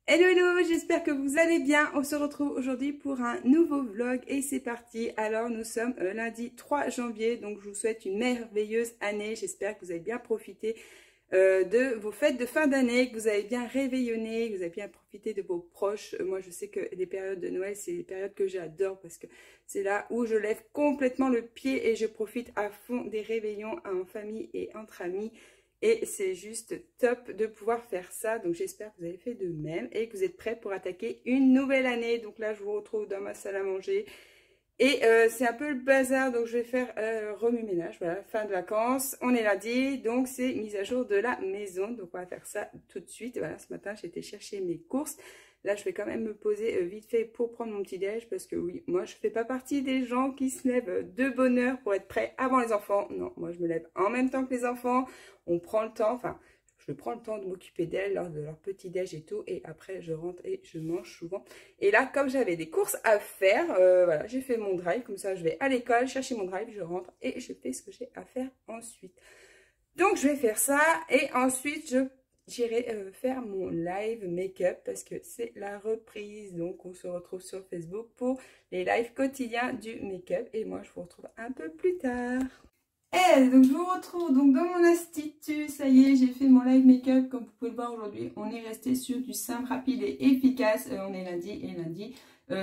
Hello hello, j'espère que vous allez bien. On se retrouve aujourd'hui pour un nouveau vlog et c'est parti. Alors nous sommes lundi 3 janvier, donc je vous souhaite une merveilleuse année. J'espère que vous avez bien profité de vos fêtes de fin d'année, que vous avez bien réveillonné, que vous avez bien profité de vos proches. Moi je sais que les périodes de Noël, c'est les périodes que j'adore parce que c'est là où je lève complètement le pied et je profite à fond des réveillons en famille et entre amis. Et c'est juste top de pouvoir faire ça. Donc j'espère que vous avez fait de même et que vous êtes prêts pour attaquer une nouvelle année. Donc là, je vous retrouve dans ma salle à manger. Et c'est un peu le bazar, donc je vais faire remue-ménage. Voilà, fin de vacances. On est lundi, donc c'est mise à jour de la maison. Donc on va faire ça tout de suite. Voilà, ce matin, j'ai été chercher mes courses. Là, je vais quand même me poser vite fait pour prendre mon petit-déj parce que oui, moi, je ne fais pas partie des gens qui se lèvent de bonne heure pour être prêts avant les enfants. Non, moi, je me lève en même temps que les enfants. On prend le temps, enfin, je prends le temps de m'occuper d'elles lors de leur petit-déj et tout. Et après, je rentre et je mange souvent. Et là, comme j'avais des courses à faire, voilà, j'ai fait mon drive. Comme ça, je vais à l'école, chercher mon drive, je rentre et je fais ce que j'ai à faire ensuite. Donc, je vais faire ça et ensuite, j'irai faire mon live make-up parce que c'est la reprise. Donc, on se retrouve sur Facebook pour les lives quotidiens du make-up. Et moi, je vous retrouve un peu plus tard. Et donc, je vous retrouve donc dans mon institut. Ça y est, j'ai fait mon live make-up. Comme vous pouvez le voir aujourd'hui, on est resté sur du simple, rapide et efficace. On est lundi et lundi.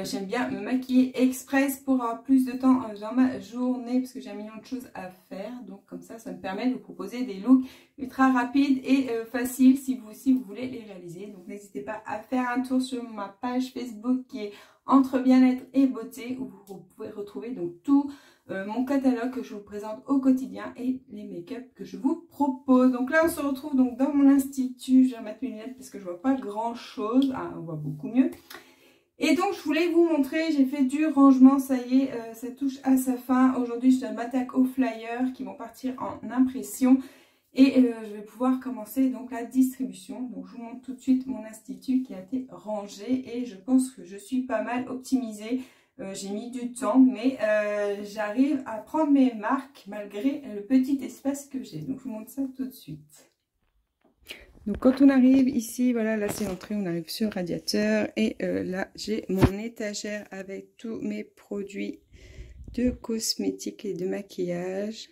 J'aime bien me maquiller express pour avoir plus de temps dans ma journée parce que j'ai un million de choses à faire. Donc comme ça me permet de vous proposer des looks ultra rapides et faciles si vous aussi vous voulez les réaliser. Donc n'hésitez pas à faire un tour sur ma page Facebook qui est Entre Bien-être et Beauté où vous pouvez retrouver donc tout mon catalogue que je vous présente au quotidien et les make-up que je vous propose. Donc là on se retrouve donc dans mon institut. Je vais remettre mes lunettes parce que je vois pas grand chose. Ah, on voit beaucoup mieux. Et donc, je voulais vous montrer, j'ai fait du rangement, ça y est, ça touche à sa fin. Aujourd'hui, je m'attaque aux flyers qui vont partir en impression. Et je vais pouvoir commencer donc la distribution. Donc, je vous montre tout de suite mon institut qui a été rangé. Et je pense que je suis pas mal optimisée. J'ai mis du temps, mais j'arrive à prendre mes marques malgré le petit espace que j'ai. Donc, je vous montre ça tout de suite. Donc quand on arrive ici, voilà, là c'est l'entrée, on arrive sur le radiateur et là j'ai mon étagère avec tous mes produits de cosmétiques et de maquillage.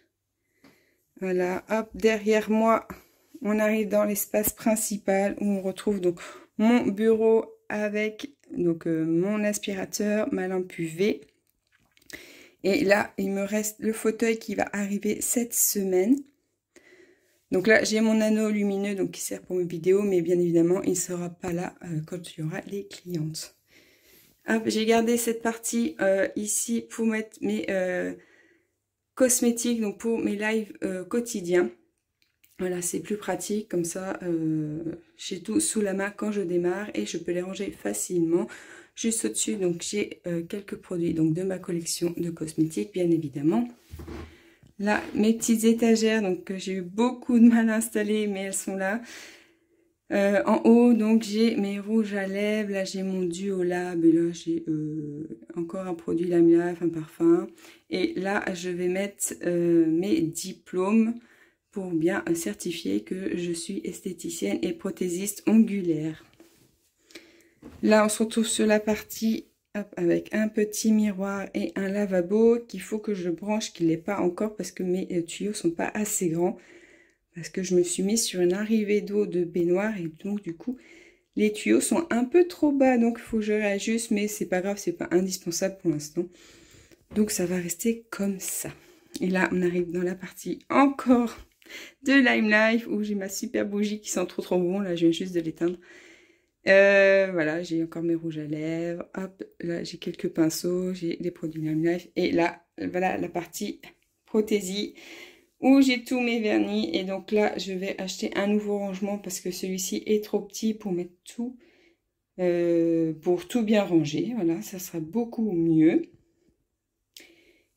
Voilà, hop, derrière moi, on arrive dans l'espace principal où on retrouve donc mon bureau avec donc mon aspirateur, ma lampe UV. Et là, il me reste le fauteuil qui va arriver cette semaine. Donc là, j'ai mon anneau lumineux donc, qui sert pour mes vidéos, mais bien évidemment, il ne sera pas là quand il y aura les clientes. J'ai gardé cette partie ici pour mettre mes cosmétiques, donc pour mes lives quotidiens. Voilà, c'est plus pratique, comme ça, j'ai tout sous la main quand je démarre et je peux les ranger facilement. Juste au-dessus, donc j'ai quelques produits donc, de ma collection de cosmétiques, bien évidemment. Là, mes petites étagères, donc j'ai eu beaucoup de mal à installer, mais elles sont là. En haut, donc j'ai mes rouges à lèvres. Là, j'ai mon Duo Lab. Et là, j'ai encore un produit Lamiaf, un parfum. Et là, je vais mettre mes diplômes pour bien certifier que je suis esthéticienne et prothésiste ongulaire. Là, on se retrouve sur la partie avec un petit miroir et un lavabo qu'il faut que je branche, qu'il n'est pas encore parce que mes tuyaux sont pas assez grands. Parce que je me suis mise sur une arrivée d'eau de baignoire et donc du coup, les tuyaux sont un peu trop bas. Donc il faut que je réajuste, mais c'est pas grave, c'est pas indispensable pour l'instant. Donc ça va rester comme ça. Et là, on arrive dans la partie encore de Lime Life où j'ai ma super bougie qui sent trop bon. Là, je viens juste de l'éteindre. Voilà, j'ai encore mes rouges à lèvres. Hop, là, j'ai quelques pinceaux, j'ai des produits Lime Life. Et là, voilà la partie prothésie où j'ai tous mes vernis. Et donc là, je vais acheter un nouveau rangement parce que celui-ci est trop petit pour mettre tout, pour tout bien ranger. Voilà, ça sera beaucoup mieux.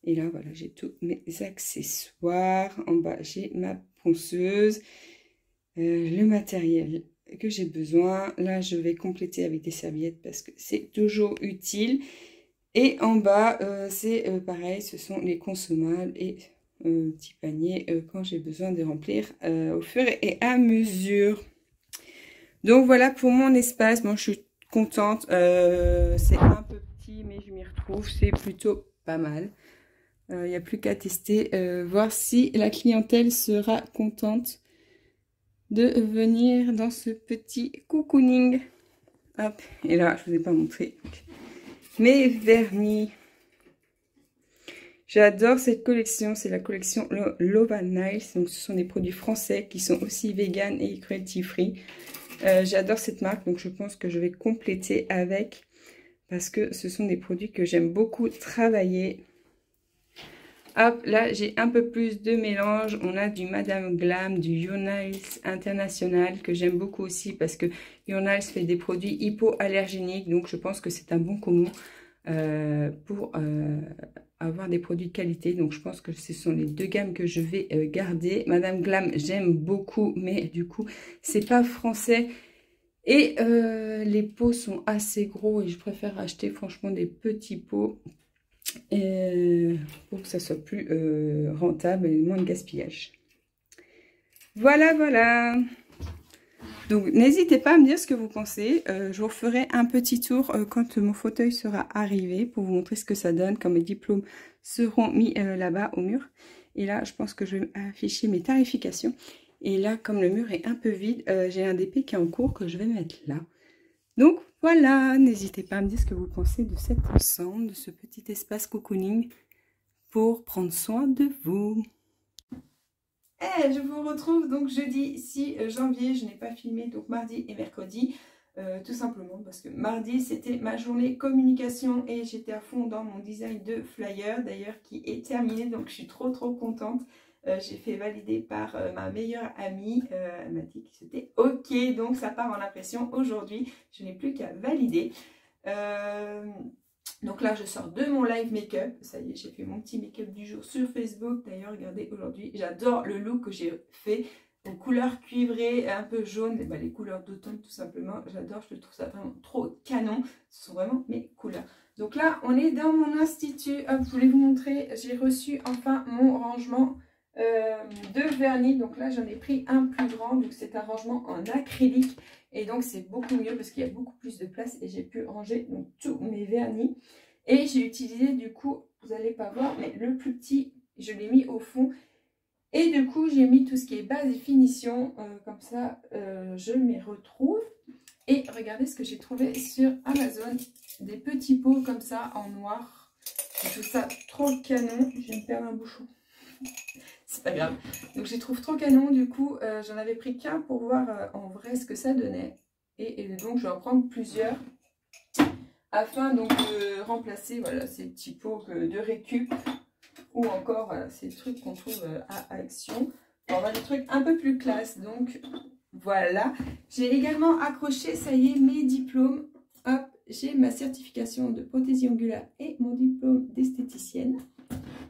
Et là, voilà, j'ai tous mes accessoires. En bas, j'ai ma ponceuse, le matériel que j'ai besoin. Là, je vais compléter avec des serviettes parce que c'est toujours utile. Et en bas, c'est pareil, ce sont les consommables et petit panier quand j'ai besoin de remplir au fur et à mesure. Donc voilà pour mon espace. Bon, je suis contente. C'est un peu petit, mais je m'y retrouve. C'est plutôt pas mal. Il n'y a plus qu'à tester, voir si la clientèle sera contente de venir dans ce petit cocooning. Hop, et là, je ne vous ai pas montré mes vernis. J'adore cette collection, c'est la collection Love and Nice. Donc ce sont des produits français qui sont aussi vegan et cruelty free. J'adore cette marque, donc je pense que je vais compléter avec, parce que ce sont des produits que j'aime beaucoup travailler. Hop, là j'ai un peu plus de mélange. On a du Madame Glam, du Yonails International que j'aime beaucoup aussi, parce que Yonails fait des produits hypoallergéniques, donc je pense que c'est un bon combo pour avoir des produits de qualité. Donc je pense que ce sont les deux gammes que je vais garder. Madame Glam, j'aime beaucoup, mais du coup c'est pas français et les pots sont assez gros et je préfère acheter franchement des petits pots pour que ça soit plus rentable et moins de gaspillage. Voilà, voilà. Donc n'hésitez pas à me dire ce que vous pensez. Je vous ferai un petit tour quand mon fauteuil sera arrivé pour vous montrer ce que ça donne quand mes diplômes seront mis là-bas au mur. Et là, je pense que je vais afficher mes tarifications. Et là, comme le mur est un peu vide, j'ai un DP qui est en cours que je vais mettre là. Donc voilà, n'hésitez pas à me dire ce que vous pensez de cet ensemble, de ce petit espace cocooning pour prendre soin de vous. Je vous retrouve donc jeudi 6 janvier, je n'ai pas filmé donc mardi et mercredi, tout simplement parce que mardi c'était ma journée communication et j'étais à fond dans mon design de flyer d'ailleurs qui est terminé, donc je suis trop contente. J'ai fait valider par ma meilleure amie, elle m'a dit que c'était ok, donc ça part en impression aujourd'hui, je n'ai plus qu'à valider. Donc là, je sors de mon live make-up. Ça y est, j'ai fait mon petit make-up du jour sur Facebook. D'ailleurs, regardez aujourd'hui, j'adore le look que j'ai fait aux couleurs cuivrées, un peu jaune, les couleurs d'automne tout simplement. J'adore, je trouve ça vraiment trop canon. Ce sont vraiment mes couleurs. Donc là, on est dans mon institut. Hop, je voulais vous montrer, j'ai reçu enfin mon rangement de vernis. Donc là, j'en ai pris un plus grand. Donc c'est un rangement en acrylique. Et donc, c'est beaucoup mieux parce qu'il y a beaucoup plus de place et j'ai pu ranger donc, tous mes vernis. Et j'ai utilisé, du coup, vous n'allez pas voir, mais le plus petit, je l'ai mis au fond. Et du coup, j'ai mis tout ce qui est base et finition. Comme ça, je m'y retrouve. Et regardez ce que j'ai trouvé sur Amazon. Des petits pots comme ça, en noir. Je trouve ça trop canon. Je vais me perdre un bouchon. C'est pas grave. Donc je les trouve trop canon. Du coup, j'en avais pris qu'un pour voir en vrai ce que ça donnait. Et donc je vais en prendre plusieurs afin donc de remplacer voilà, ces petits pots de récup ou encore voilà, ces trucs qu'on trouve à Action. On va des trucs un peu plus classe. Donc voilà. J'ai également accroché, ça y est, mes diplômes. Hop, j'ai ma certification de prothésie ongulaire et mon diplôme d'esthéticienne.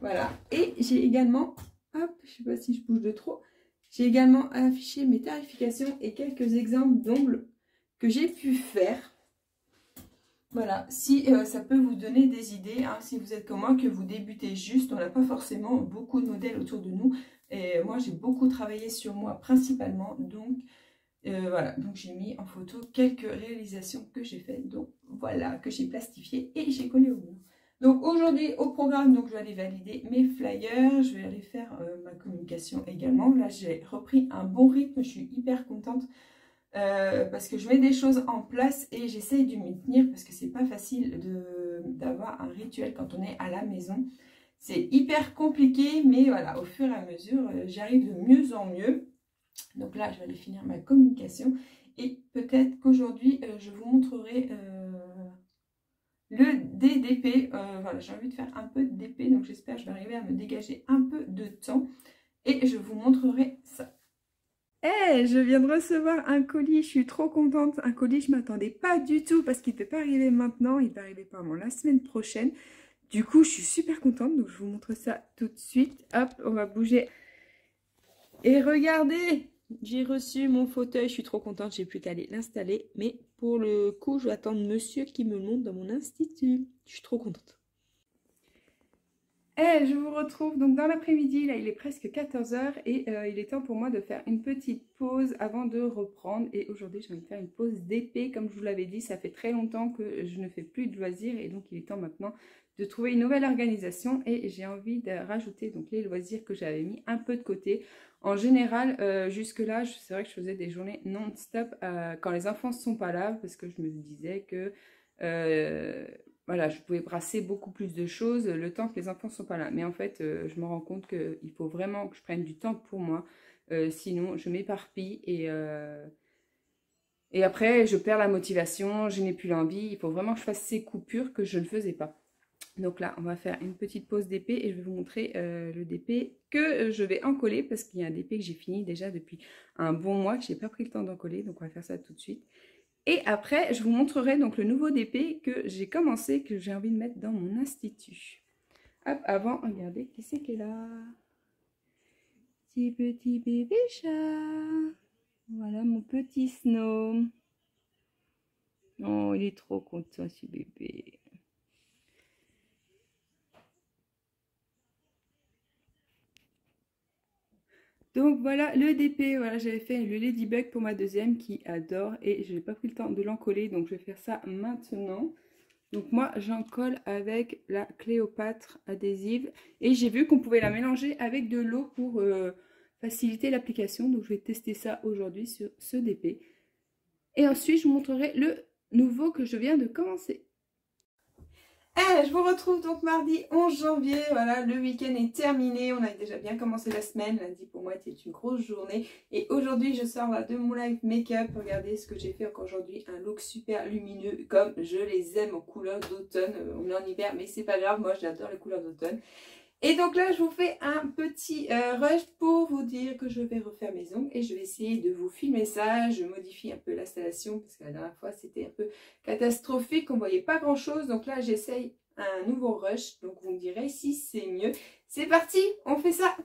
Voilà. Et j'ai également... Hop, je ne sais pas si je bouge de trop. J'ai également affiché mes tarifications et quelques exemples d'ongles que j'ai pu faire. Voilà, si ça peut vous donner des idées, hein, si vous êtes comme moi, que vous débutez juste, on n'a pas forcément beaucoup de modèles autour de nous. Et moi, j'ai beaucoup travaillé sur moi principalement. Donc, voilà, donc j'ai mis en photo quelques réalisations que j'ai faites. Donc, voilà, que j'ai plastifiées et j'ai collé au mur. Donc aujourd'hui au programme, donc je vais aller valider mes flyers, je vais aller faire ma communication également. Là j'ai repris un bon rythme, je suis hyper contente parce que je mets des choses en place et j'essaye de m'y tenir parce que c'est pas facile d'avoir un rituel quand on est à la maison. C'est hyper compliqué, mais voilà, au fur et à mesure, j'arrive de mieux en mieux. Donc là je vais aller finir ma communication et peut-être qu'aujourd'hui je vous montrerai... le DDP, voilà, j'ai envie de faire un peu de DP, donc j'espère que je vais arriver à me dégager un peu de temps et je vous montrerai ça. Je viens de recevoir un colis, je suis trop contente. Un colis, je ne m'attendais pas du tout parce qu'il ne peut pas arriver maintenant, il peut arriver probablement la semaine prochaine. Du coup, je suis super contente, donc je vous montre ça tout de suite. Hop, on va bouger. Et regardez, j'ai reçu mon fauteuil, je suis trop contente, j'ai plus qu'à aller l'installer. Mais pour le coup, je vais attendre monsieur qui me le monte dans mon institut. Je suis trop contente. Je vous retrouve donc dans l'après-midi, là il est presque 14 h et il est temps pour moi de faire une petite pause avant de reprendre. Et aujourd'hui je vais me faire une pause d'épée, comme je vous l'avais dit, ça fait très longtemps que je ne fais plus de loisirs et donc il est temps maintenant de trouver une nouvelle organisation. Et j'ai envie de rajouter donc les loisirs que j'avais mis un peu de côté. En général, jusque là, c'est vrai que je faisais des journées non-stop quand les enfants ne sont pas là, parce que je me disais que... voilà, je pouvais brasser beaucoup plus de choses le temps que les enfants ne sont pas là. Mais en fait, je me rends compte qu'il faut vraiment que je prenne du temps pour moi. Sinon, je m'éparpille et après, je perds la motivation, je n'ai plus l'envie. Il faut vraiment que je fasse ces coupures que je ne faisais pas. Donc là, on va faire une petite pause d'épée et je vais vous montrer le DP que je vais encoller parce qu'il y a un DP que j'ai fini déjà depuis un bon mois, que je n'ai pas pris le temps d'encoller. Donc, on va faire ça tout de suite. Et après, je vous montrerai donc le nouveau DP que j'ai commencé, que j'ai envie de mettre dans mon institut. Hop, avant, regardez, qui c'est qui est là? Petit bébé chat. Voilà mon petit Snow. Oh, il est trop content ce bébé. Donc voilà le DP, voilà j'avais fait le Ladybug pour ma deuxième qui adore et je n'ai pas pris le temps de l'encoller, donc je vais faire ça maintenant. Donc moi j'en colle avec la Cléopâtre adhésive et j'ai vu qu'on pouvait la mélanger avec de l'eau pour faciliter l'application. Donc je vais tester ça aujourd'hui sur ce DP. Et ensuite je vous montrerai le nouveau que je viens de commencer. Je vous retrouve donc mardi 11 janvier, voilà, le week-end est terminé, on a déjà bien commencé la semaine, lundi pour moi était une grosse journée et aujourd'hui je sors là de mon live make-up, regardez ce que j'ai fait encore aujourd'hui, un look super lumineux comme je les aime aux couleurs d'automne, on est en hiver mais c'est pas grave, moi j'adore les couleurs d'automne. Et donc là je vous fais un petit rush pour vous dire que je vais refaire mes ongles et je vais essayer de vous filmer ça. Je modifie un peu l'installation parce que la dernière fois c'était un peu catastrophique, on voyait pas grand chose. Donc là j'essaye un nouveau rush, donc vous me direz si c'est mieux. C'est parti, on fait ça.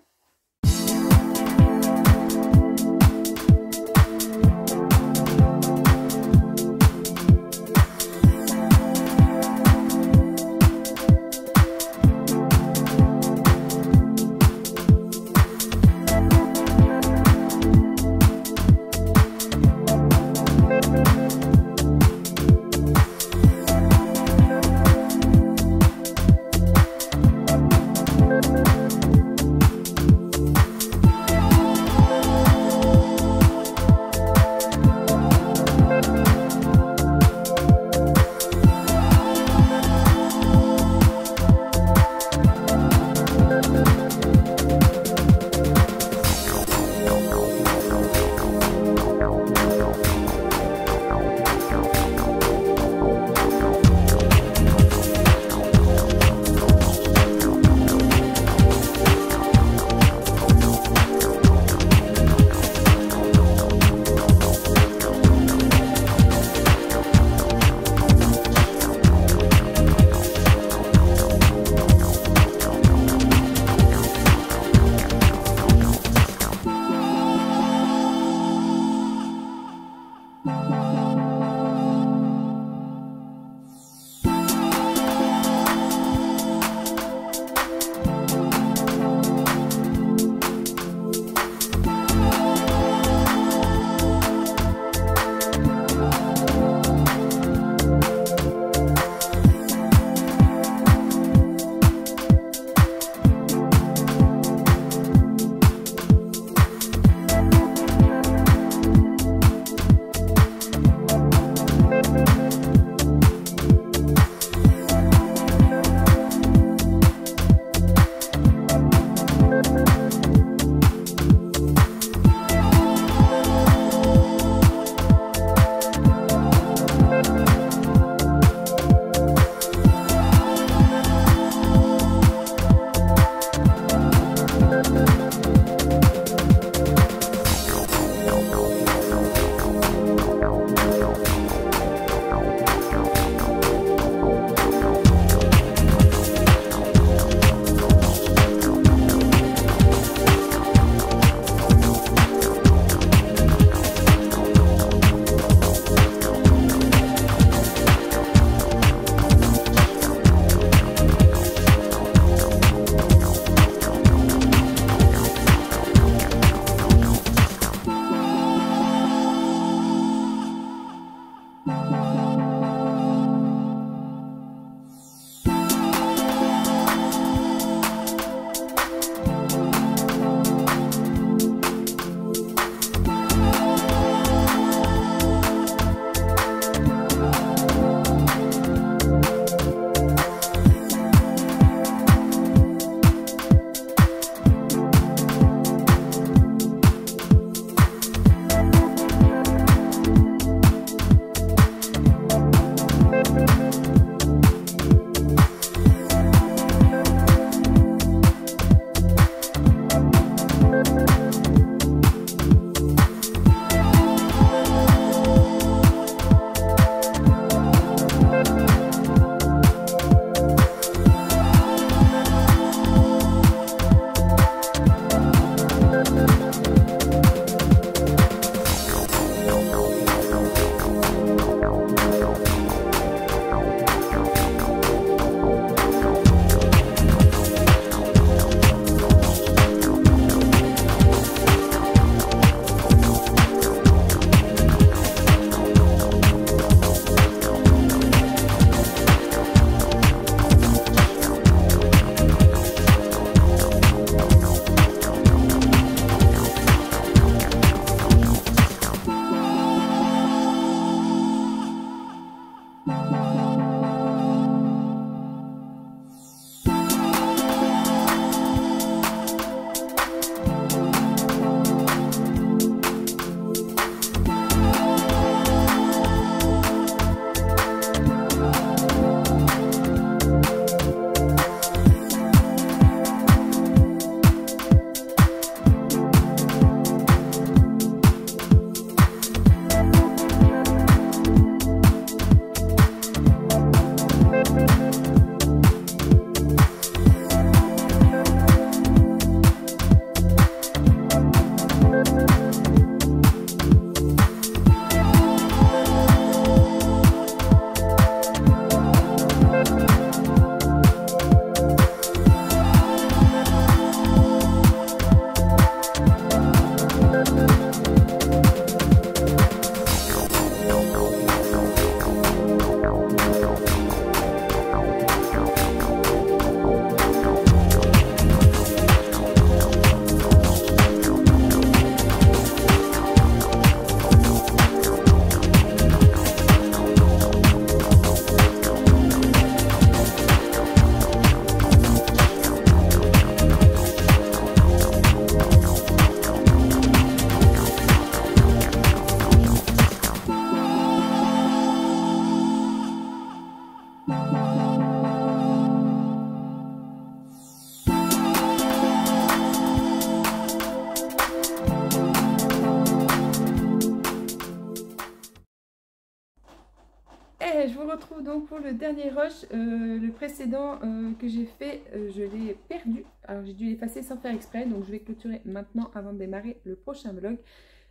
retrouve donc pour le dernier rush. Le précédent que j'ai fait, je l'ai perdu. Alors j'ai dû l'effacer sans faire exprès, donc je vais clôturer maintenant avant de démarrer le prochain vlog.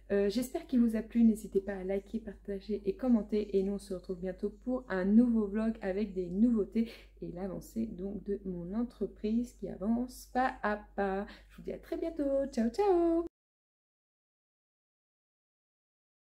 J'espère qu'il vous a plu, n'hésitez pas à liker, partager et commenter. Et nous on se retrouve bientôt pour un nouveau vlog avec des nouveautés et l'avancée donc de mon entreprise qui avance pas à pas. Je vous dis à très bientôt, ciao ciao.